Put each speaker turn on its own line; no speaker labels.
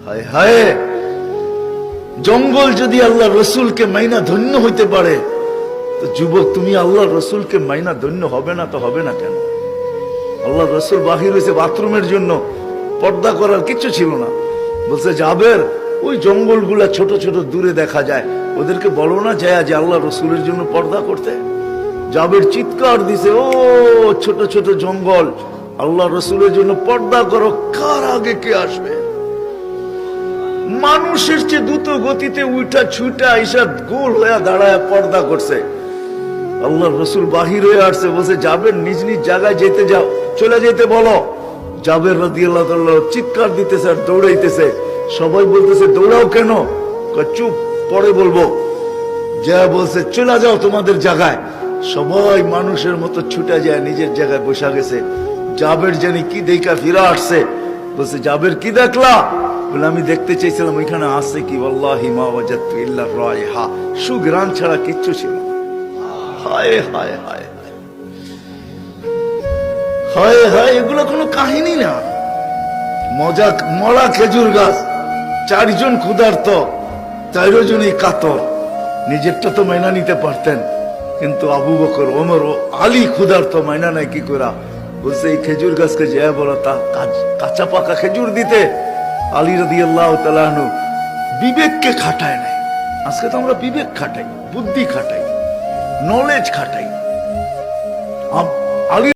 হায় হায়, জঙ্গল যদি আল্লাহ রসুলকে মাইনা ধন্য হইতে পারে, তো যুবক তুমি আল্লাহ রসুলকে মাইনা ধন্য হবে না? তো হবে না কেন? আল্লাহ রসুল বাহির হয়েছে বাথরুমের জন্য, পর্দা করার কিছু ছিল না। বলছে জাবের, ওই জঙ্গলগুলা ছোট ছোট দূরে দেখা যায়, ওদেরকে বলো না যায় যে আল্লাহ রসুলের জন্য পর্দা করতে। জাবের চিৎকার দিছে, ও ছোট ছোট জঙ্গল, আল্লাহ রসুলের জন্য পর্দা করো, কার আগে কে আসবে? মানুষের চেয়ে দ্রুত গতিতে উঠা ছুটা ঈশাদ গোল হয়ে দাঁড়ায় পর্দা করছে। আল্লাহ রসুল বাহির হয়ে আসছে, বলছে জাবের নিজ নিজ জায়গায় যেতে যাও, চলে যেতে বলো। জাবের রাদিয়াল্লাহু তাআলা চিৎকার দিতেছে আর দৌড়াইতেছে। সবাই বলতেছে দৌড়াও কেন? চুপ, পরে বলবো। যা বলছে চলে যাও তোমাদের জায়গায়। সবাই মানুষের মতো ছুটে যায়, নিজের জায়গায় বসা গেছে। জাবের জানি কি দেখা ফিরে আসছে, বলছে জাবের কি দেখলা? বলে আমি দেখতে চাইছিলাম ওইখানে আছে কি, ওয়াল্লাহি মা ওয়াজাদতু ইল্লা রায়হা, সুঘ্রাণ ছাড়া কিচ্ছু ছিল না। হায় হায় হায় হায় হায়, এগুলো কোনো কাহিনী না। মজা মরা খেজুর গাছ, চারজন ক্ষুধার্ত, 4 জনই কাতর। নিজেরটা তো মাইনা নিতে পারতেন, কিন্তু আবু বকর, ওমর ও আলী ক্ষুধার্ত, মাইনা নাই কি করা? বলছে এই খেজুর গাছকে যে বলো তা কাঁচা পাকা খেজুর দিতে। আলী রাদিয়াল্লাহু তাআলা আনহু বিবেককে খাটায় নাই। আজকে তো আমরা বিবেক খাটাই, বুদ্ধি খাটাই, নলেজ খাটাই। আলী